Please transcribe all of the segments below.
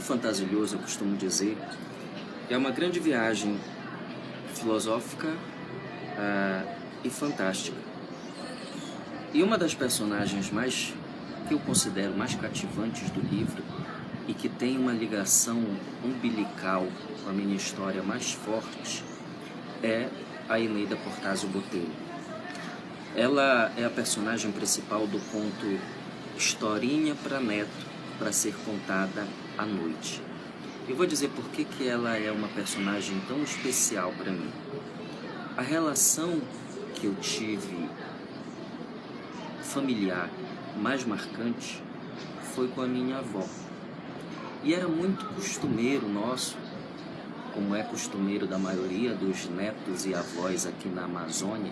fantasioso, eu costumo dizer, é uma grande viagem filosófica e fantástica. E uma das personagens que eu considero mais cativantes do livro e que tem uma ligação umbilical com a minha história mais forte é a Eneida Cortázio Botelho. Ela é a personagem principal do conto Historinha para Neto, para ser contada à noite. Eu vou dizer por que ela é uma personagem tão especial para mim. A relação que eu tive familiar mais marcante foi com a minha avó. E era muito costumeiro nosso, como é costumeiro da maioria dos netos e avós aqui na Amazônia,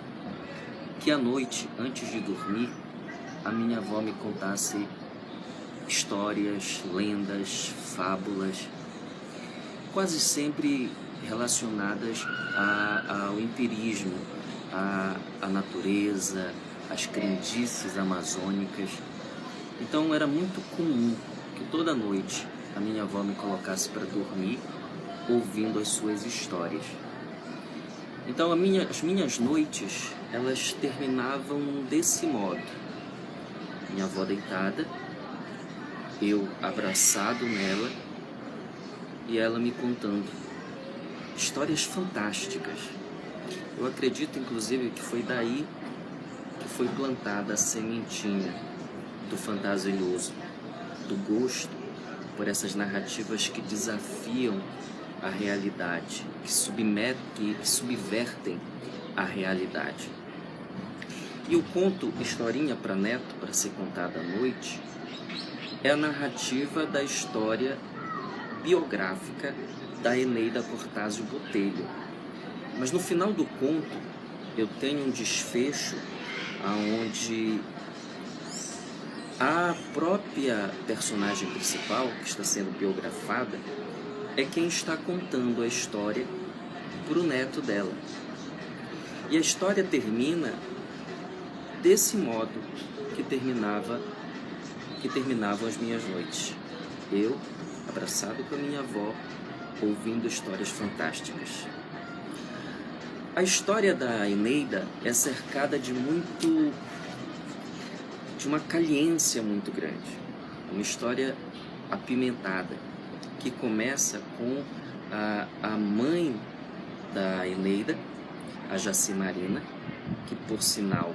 que à noite, antes de dormir, a minha avó me contasse histórias, lendas, fábulas, quase sempre relacionadas ao empirismo, à natureza, às crendices amazônicas. Então era muito comum que toda noite a minha avó me colocasse para dormir ouvindo as suas histórias. Então as minhas noites, elas terminavam desse modo. Minha avó deitada, eu abraçado nela e ela me contando histórias fantásticas. Eu acredito, inclusive, que foi daí que foi plantada a sementinha do fantasioso, do gosto por essas narrativas que desafiam a realidade, que subvertem a realidade. E o conto Historinha para Neto, para ser contada à noite, é a narrativa da história biográfica da Eneida Cortázio Botelho. Mas no final do conto, eu tenho um desfecho onde a própria personagem principal, que está sendo biografada, é quem está contando a história para o neto dela. E a história termina desse modo que terminavam as minhas noites. Eu, abraçado com a minha avó, ouvindo histórias fantásticas. A história da Eneida é cercada de uma caliência muito grande. Uma história apimentada, que começa com a mãe da Eneida, a Jacimarina, que por sinal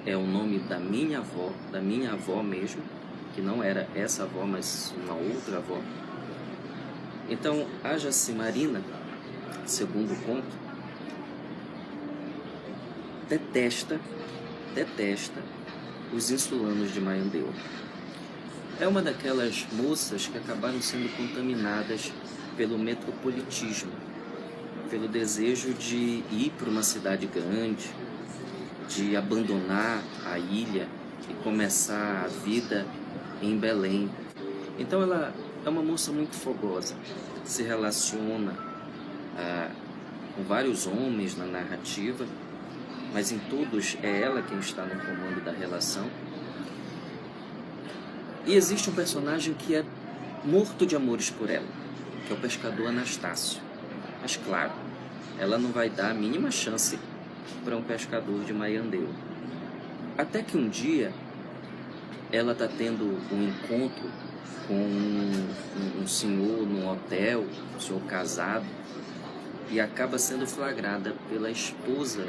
é o nome da minha avó mesmo, que não era essa avó, mas uma outra avó. Então, a Jacimarina, segundo o conto, detesta os insulanos de Maiandeua. É uma daquelas moças que acabaram sendo contaminadas pelo metropolitismo, pelo desejo de ir para uma cidade grande, de abandonar a ilha e começar a vida em Belém. Então ela é uma moça muito fogosa, se relaciona com vários homens na narrativa, mas em todos é ela quem está no comando da relação. E existe um personagem que é morto de amores por ela, que é o pescador Anastácio. Mas claro, ela não vai dar a mínima chance para um pescador de Maiandeua. Até que um dia ela está tendo um encontro com um senhor num hotel, um senhor casado, e acaba sendo flagrada pela esposa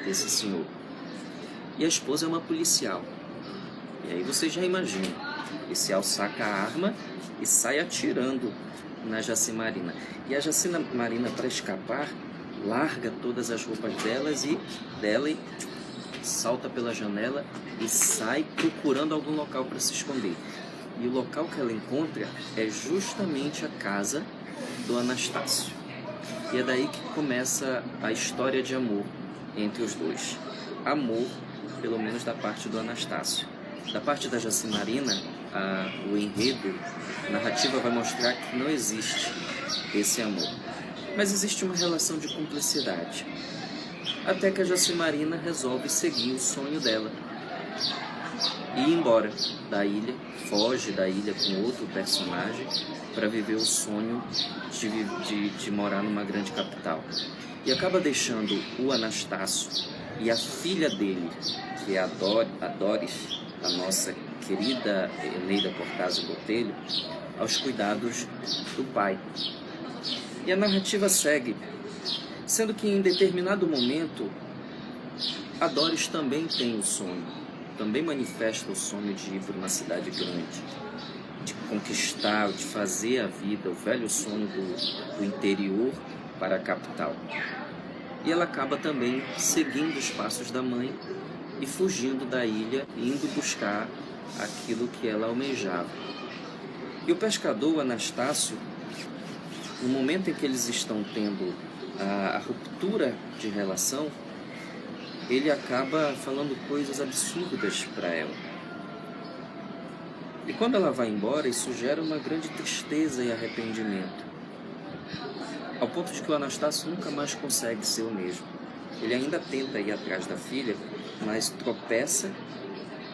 desse senhor. E a esposa é uma policial. E aí você já imagina, o policial saca a arma e sai atirando na Jacimarina. E a Jacimarina, para escapar, larga todas as roupas dela e salta pela janela e sai procurando algum local para se esconder. E o local que ela encontra é justamente a casa do Anastácio. E é daí que começa a história de amor entre os dois. Amor, pelo menos da parte do Anastácio. Da parte da Jacimarina, o enredo, a narrativa vai mostrar que não existe esse amor. Mas existe uma relação de cumplicidade. Até que a Jacimarina resolve seguir o sonho dela e ir embora da ilha, foge da ilha com outro personagem para viver o sonho de morar numa grande capital. E acaba deixando o Anastácio e a filha dele, que é a Doris, a nossa querida Eneida Cortázio Botelho, aos cuidados do pai. E a narrativa segue, sendo que em determinado momento a Doris também tem o sonho, também manifesta o sonho de ir para uma cidade grande, de conquistar, de fazer a vida, o velho sonho do interior para a capital. E ela acaba também seguindo os passos da mãe e fugindo da ilha, indo buscar aquilo que ela almejava. E o pescador, o Anastácio, no momento em que eles estão tendo a ruptura de relação, ele acaba falando coisas absurdas para ela. E quando ela vai embora, isso gera uma grande tristeza e arrependimento, ao ponto de que o Anastácio nunca mais consegue ser o mesmo. Ele ainda tenta ir atrás da filha, mas tropeça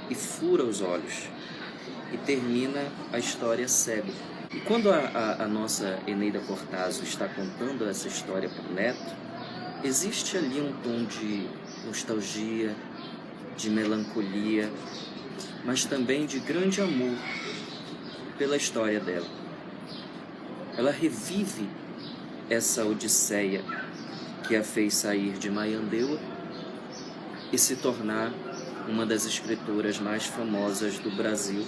e fura os olhos, e termina a história cego. E quando a nossa Eneida Cortázio está contando essa história para o neto, existe ali um tom de nostalgia, de melancolia, mas também de grande amor pela história dela. Ela revive essa odisseia que a fez sair de Maiandeua e se tornar uma das escritoras mais famosas do Brasil,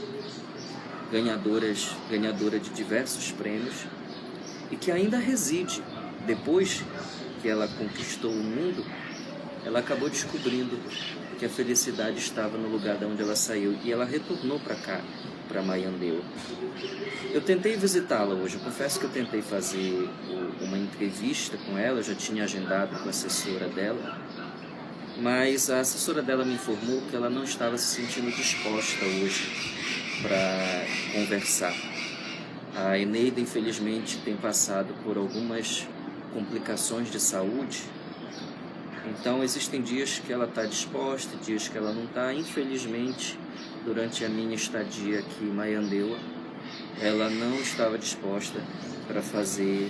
ganhadora de diversos prêmios, e que ainda reside. Depois que ela conquistou o mundo, ela acabou descobrindo que a felicidade estava no lugar de onde ela saiu, e ela retornou para cá, para Maiandeua. Eu tentei visitá-la hoje, eu confesso que eu tentei fazer uma entrevista com ela, eu já tinha agendado com a assessora dela, mas a assessora dela me informou que ela não estava se sentindo disposta hoje para conversar. A Eneida, infelizmente, tem passado por algumas complicações de saúde, então existem dias que ela está disposta, dias que ela não está. Infelizmente, durante a minha estadia aqui em Maiandeua, ela não estava disposta para fazer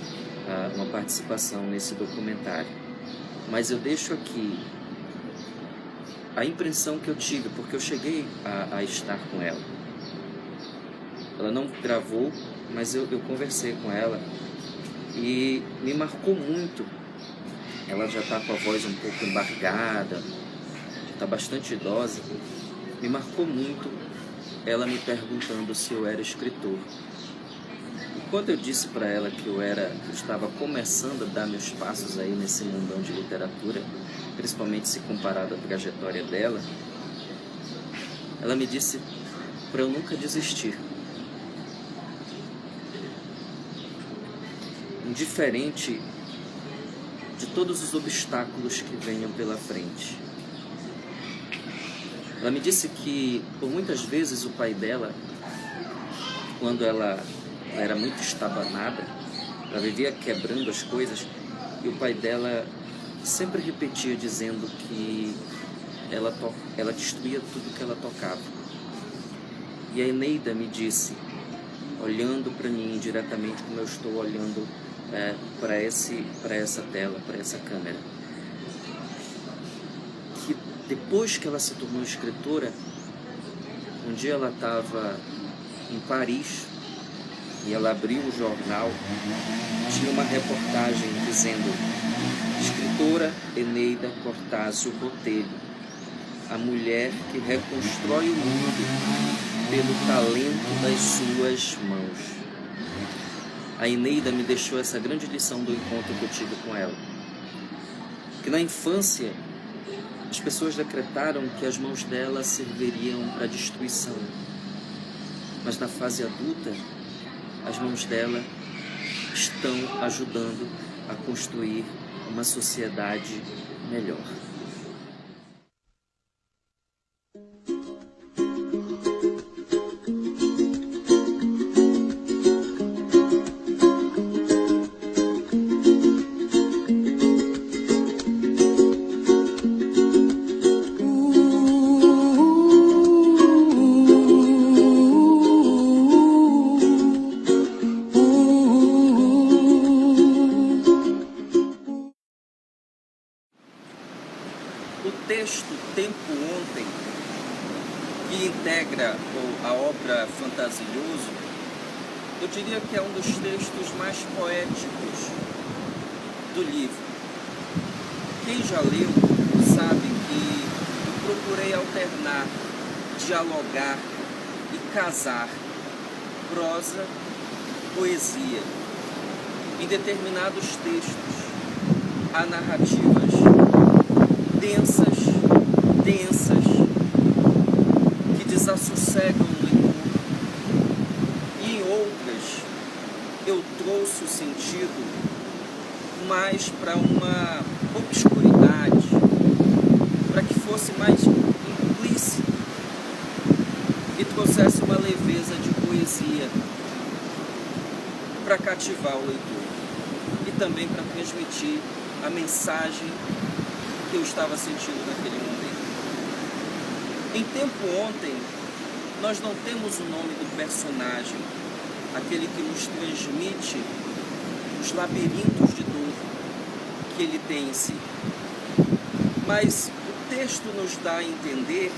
uma participação nesse documentário. Mas eu deixo aqui a impressão que eu tive, porque eu cheguei a estar com ela. Ela não gravou, mas eu conversei com ela e me marcou muito. Ela já está com a voz um pouco embargada, está bastante idosa. Me marcou muito ela me perguntando se eu era escritor. E quando eu disse para ela que eu estava começando a dar meus passos aí nesse mundão de literatura, principalmente se comparado à trajetória dela, ela me disse para eu nunca desistir. Indiferente de todos os obstáculos que venham pela frente. Ela me disse que, por muitas vezes, o pai dela, quando ela era muito estabanada, ela vivia quebrando as coisas, e o pai dela sempre repetia dizendo que ela destruía tudo que ela tocava. E a Eneida me disse, olhando para mim diretamente como eu estou olhando para essa tela, para essa câmera, que depois que ela se tornou escritora, um dia ela estava em Paris e ela abriu o jornal, tinha uma reportagem dizendo: escritora Eneida Cortázio Botelho, a mulher que reconstrói o mundo pelo talento das suas mãos. A Eneida me deixou essa grande lição do encontro que eu tive com ela. Que na infância, as pessoas decretaram que as mãos dela serviriam para destruição. Mas na fase adulta, as mãos dela estão ajudando a construir uma sociedade melhor. texto Tempo Ontem, que integra a obra Fantasioso, eu diria que é um dos textos mais poéticos do livro. Quem já leu sabe que eu procurei alternar, dialogar e casar prosa, poesia. Em determinados textos há narrativas densas, que desassossegam o leitor, e em outras eu trouxe o sentido mais para uma obscuridade, para que fosse mais implícito e trouxesse uma leveza de poesia para cativar o leitor e também para transmitir a mensagem que eu estava sentindo naquele momento. Em Tempo Ontem, nós não temos o nome do personagem, aquele que nos transmite os labirintos de dor que ele tem em si. Mas o texto nos dá a entender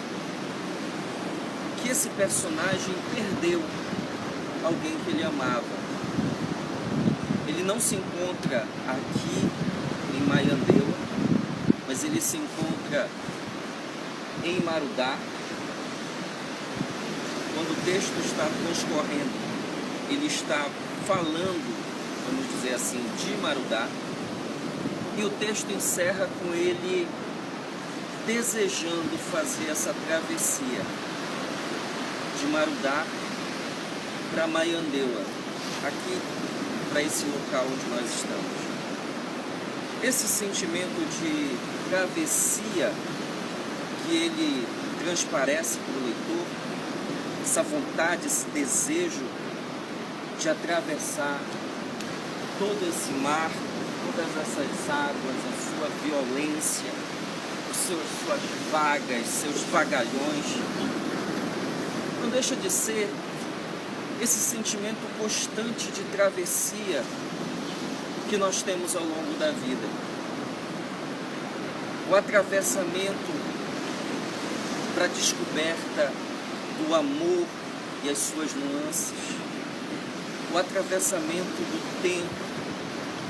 que esse personagem perdeu alguém que ele amava. Ele não se encontra aqui em Maiandeua, mas ele se encontra em Marudá. Quando o texto está transcorrendo, ele está falando, vamos dizer assim, de Marudá, e o texto encerra com ele desejando fazer essa travessia de Marudá para Maiandeua, aqui para esse local onde nós estamos. Esse sentimento de travessia que ele transparece para o leitor, essa vontade, esse desejo de atravessar todo esse mar, todas essas águas, a sua violência, suas vagas, seus vagalhões, não deixa de ser esse sentimento constante de travessia que nós temos ao longo da vida. O atravessamento para a descoberta do amor e as suas nuances. O atravessamento do tempo,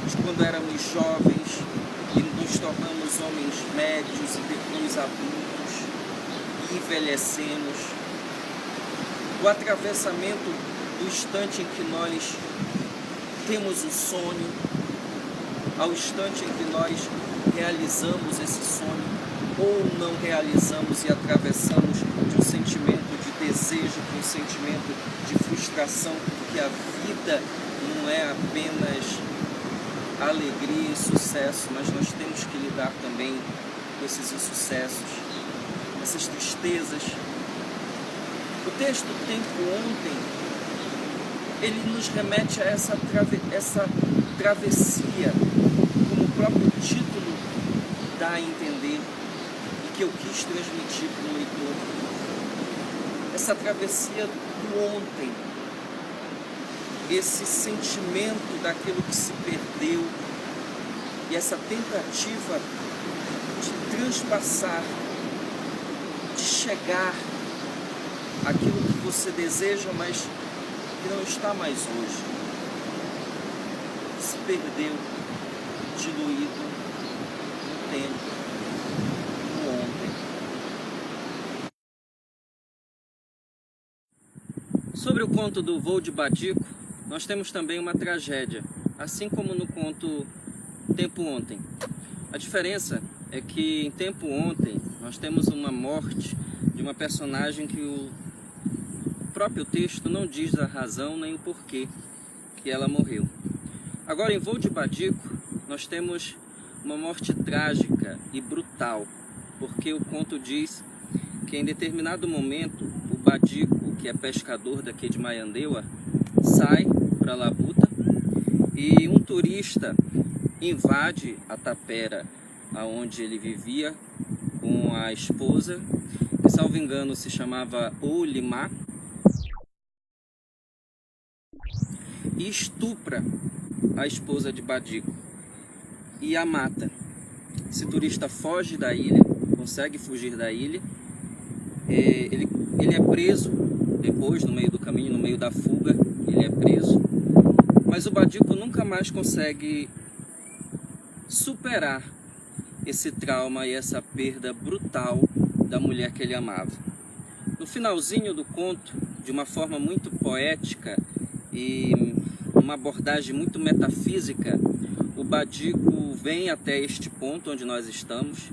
de quando éramos jovens e nos tornamos homens médios e depois adultos e envelhecemos. O atravessamento do instante em que nós temos o sonho, ao instante em que nós realizamos esse sonho ou não realizamos e atravessamos de um sentimento de desejo para um sentimento de frustração, porque a vida não é apenas alegria e sucesso, mas nós temos que lidar também com esses insucessos, essas tristezas. O texto Tempo Ontem, ele nos remete a essa travessia, como o próprio título dá a entender, e que eu quis transmitir para o leitor. Essa travessia do ontem, esse sentimento daquilo que se perdeu, e essa tentativa de transpassar, de chegar àquilo que você deseja, mas que não está mais hoje. Se perdeu, diluído no tempo, no ontem. Sobre o conto do Voo de Badico, nós temos também uma tragédia, assim como no conto Tempo Ontem. A diferença é que em Tempo Ontem nós temos uma morte de uma personagem que o próprio texto não diz a razão nem o porquê que ela morreu. Agora, em Voo de Badico, nós temos uma morte trágica e brutal, porque o conto diz que em determinado momento o Badico, que é pescador daqui de Maiandeua, sai para a labuta e um turista invade a tapera aonde ele vivia com a esposa, que, salvo engano, se chamava Olimá, e estupra a esposa de Badico e a mata. Esse turista foge da ilha consegue fugir da ilha. Ele é preso depois, no meio do caminho, no meio da fuga, ele é preso. Mas o Badico nunca mais consegue superar esse trauma e essa perda brutal da mulher que ele amava. No finalzinho do conto, de uma forma muito poética e uma abordagem muito metafísica, o Badico vem até este ponto onde nós estamos,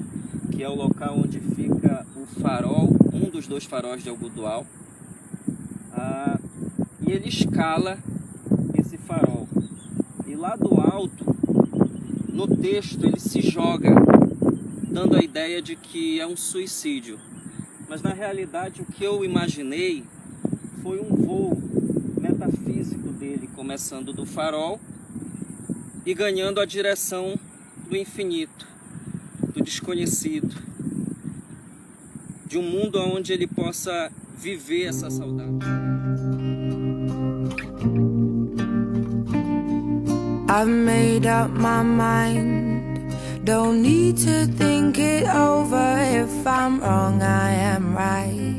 que é o local onde fica o farol, um dos dois faróis de Algodoal, e ele escala esse farol. E lá do alto, no texto, ele se joga, dando a ideia de que é um suicídio. Mas na realidade o que eu imaginei foi um voo metafísico dele, começando do farol e ganhando a direção do infinito, do desconhecido, de um mundo onde ele possa viver essa saudade. I've made up my mind. Don't need to think it over. If I'm wrong, I am right.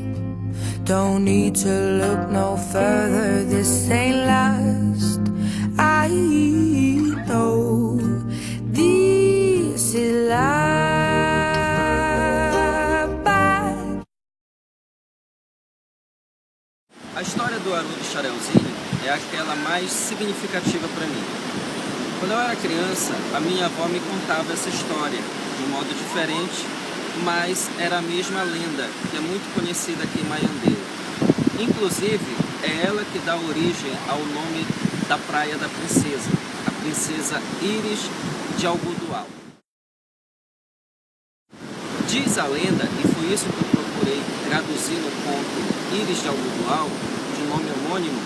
Don't need to look no further. This ain't last. I know this is life. A história do Haroldo Chareuzinho é aquela mais significativa para mim. Quando eu era criança, a minha avó me contava essa história de um modo diferente, mas era a mesma lenda, que é muito conhecida aqui em Maiandeira. Inclusive, é ela que dá origem ao nome da Praia da Princesa, a Princesa Íris de Algodoal. Diz a lenda, e foi isso que eu procurei traduzir no conto Íris de Algodoal, de um nome homônimo,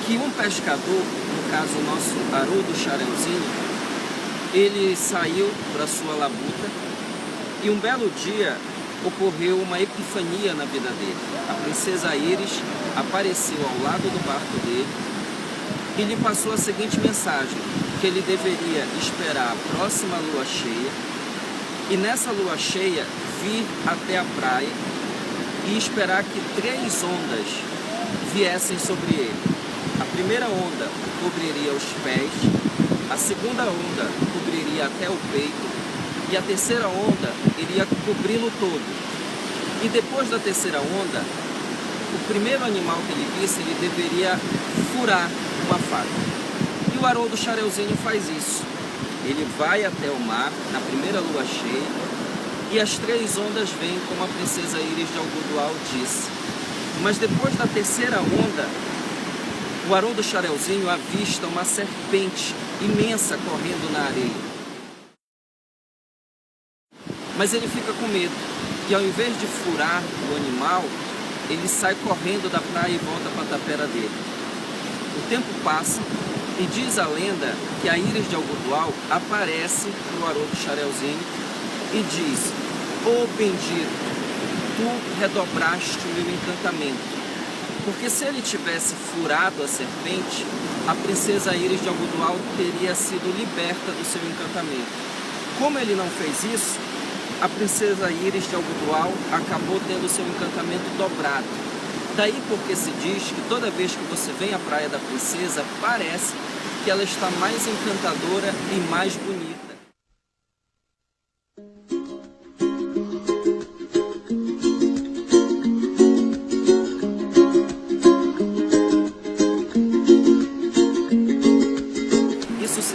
que um pescador, no caso o nosso Haroldo Chareuzinho, ele saiu para sua labuta e um belo dia ocorreu uma epifania na vida dele. A princesa Íris apareceu ao lado do barco dele e lhe passou a seguinte mensagem, que ele deveria esperar a próxima lua cheia e nessa lua cheia vir até a praia e esperar que 3 ondas viessem sobre ele. A primeira onda cobriria os pés, a segunda onda cobriria até o peito e a terceira onda iria cobri-lo todo. E depois da terceira onda, o primeiro animal que ele visse, ele deveria furar uma faca. E o Haroldo Chareuzinho faz isso. Ele vai até o mar, na primeira lua cheia, e as 3 ondas vêm, como a princesa Íris de Algodoal disse. Mas depois da terceira onda, o Haroldo Chareuzinho avista uma serpente imensa correndo na areia. Mas ele fica com medo, e ao invés de furar o animal, ele sai correndo da praia e volta para a tapera dele. O tempo passa e diz a lenda que a Íris de Algodoal aparece para o Haroldo Chareuzinho e diz: "Ô bendito, tu redobraste o meu encantamento." Porque se ele tivesse furado a serpente, a princesa Íris de Algodoal teria sido liberta do seu encantamento. Como ele não fez isso, a princesa Íris de Algodoal acabou tendo seu encantamento dobrado. Daí porque se diz que toda vez que você vem à Praia da Princesa, parece que ela está mais encantadora e mais bonita.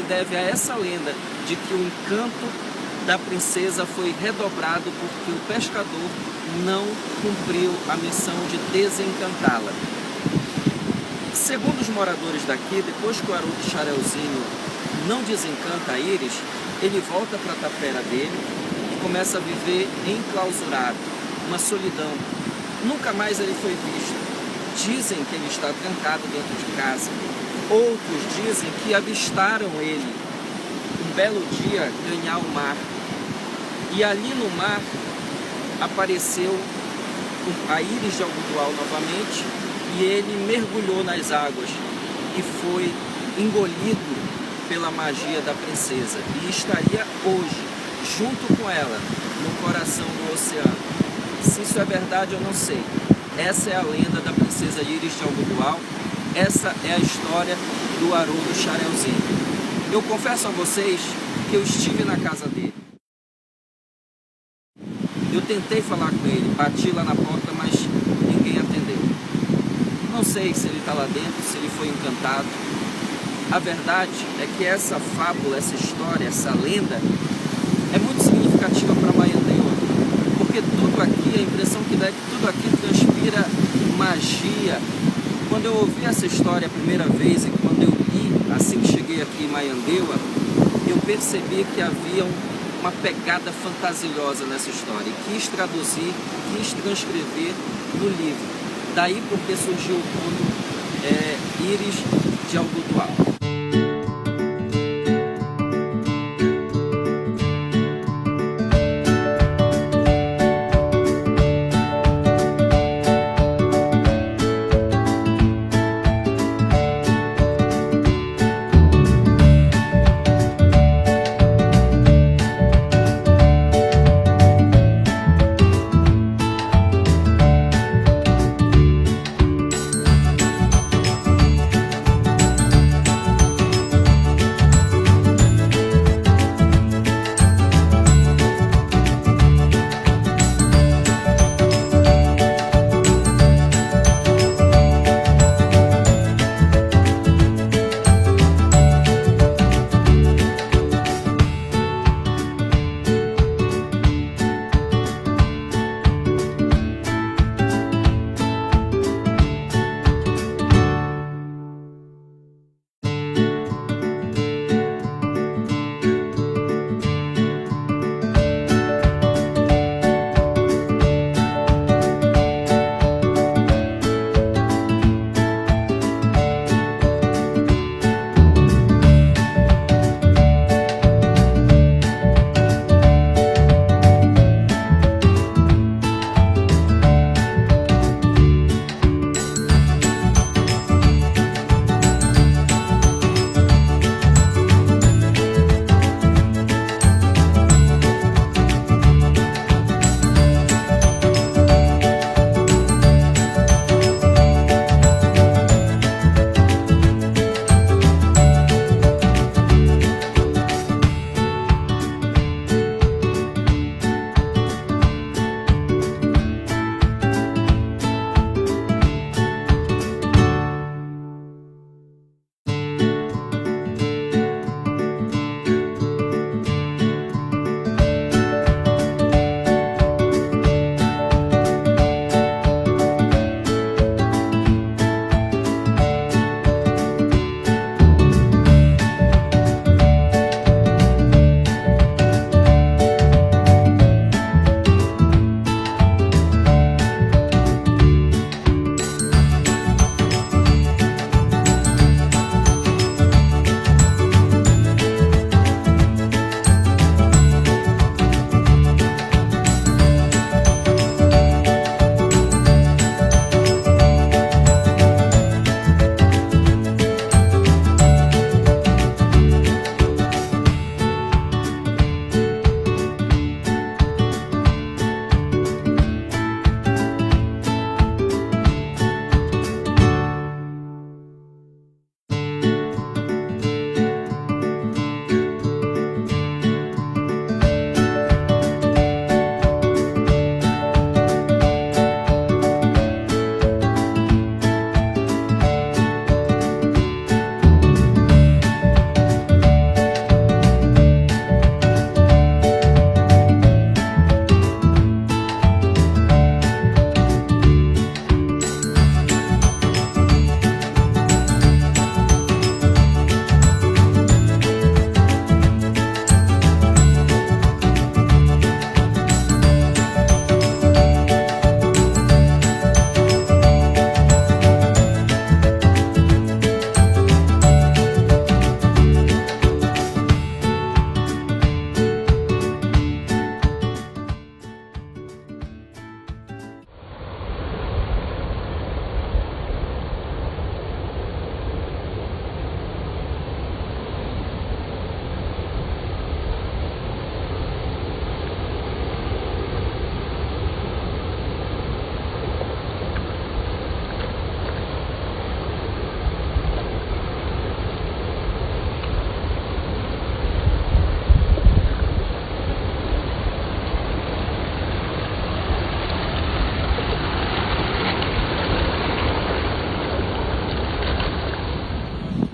Deve a essa lenda de que o encanto da princesa foi redobrado porque o pescador não cumpriu a missão de desencantá-la. Segundo os moradores daqui, depois que o Haroldo Chareuzinho não desencanta a Íris, ele volta para a tapera dele e começa a viver enclausurado, uma solidão. Nunca mais ele foi visto. Dizem que ele está trancado dentro de casa. Outros dizem que avistaram ele um belo dia ganhar o mar. E ali no mar apareceu a Íris de Algodoal novamente e ele mergulhou nas águas e foi engolido pela magia da princesa. E estaria hoje junto com ela, no coração do oceano. Se isso é verdade, eu não sei. Essa é a lenda da princesa Iris de Algodoal. Essa é a história do Haroldo Charelzinho. Eu confesso a vocês que eu estive na casa dele. Eu tentei falar com ele, bati lá na porta, mas ninguém atendeu. Não sei se ele está lá dentro, se ele foi encantado. A verdade é que essa fábula, essa história, essa lenda é muito significativa para Maiandeua, porque tudo aqui, a impressão que dá é que tudo aqui transpira magia. Quando eu ouvi essa história a primeira vez e quando eu li, assim que cheguei aqui em Maiandeua, eu percebi que havia uma pegada fantasiosa nessa história e quis traduzir, quis transcrever no livro. Daí porque surgiu o conto Iris de Algodoal.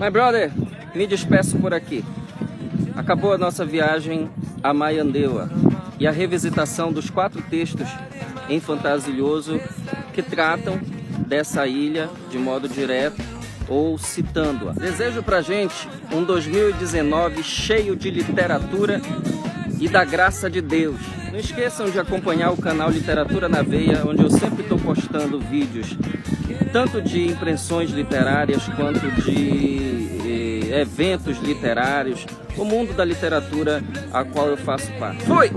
My brother, me despeço por aqui. Acabou a nossa viagem a Maiandeua e a revisitação dos 4 textos em Fantasilhoso que tratam dessa ilha de modo direto ou citando-a. Desejo pra gente um 2019 cheio de literatura e da graça de Deus. Não esqueçam de acompanhar o canal Literatura na Veia, onde eu sempre estou postando vídeos tanto de impressões literárias quanto de eventos literários, o mundo da literatura a qual eu faço parte. Fui!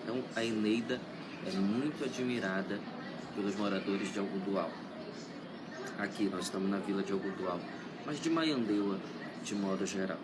Então, a Eneida é muito admirada pelos moradores de Algodoal. Aqui nós estamos na vila de Algodoal, mas de Maiandeua de modo geral.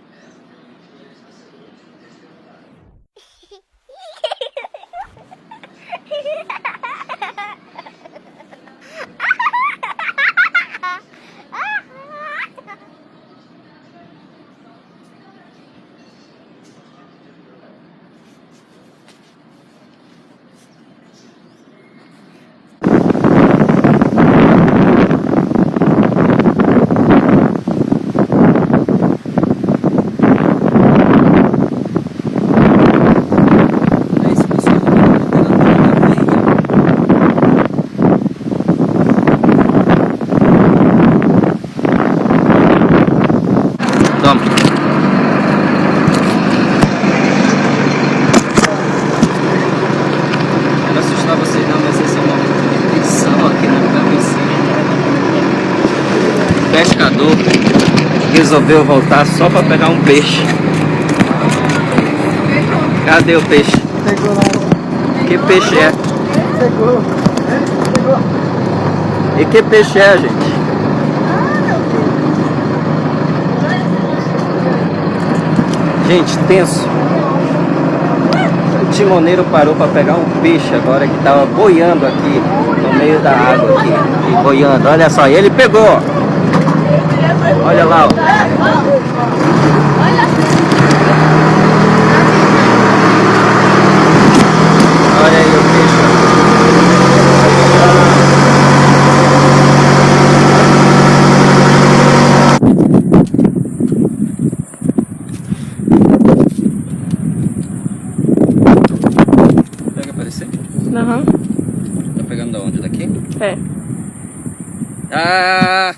Toma. Quero assustar vocês não, mas esse é uma repetição aqui na cabeceira. O pescador resolveu voltar só para pegar um peixe. Cadê o peixe? Pegou lá. Que peixe é? Pegou. E que peixe é, gente? Gente, tenso. O timoneiro parou para pegar um peixe agora que estava boiando aqui no meio da água aqui, e boiando. Olha só, e ele pegou. Olha lá, ó. Olha aí o peixe. Aham. Tá pegando da onde? Daqui? É. Ah!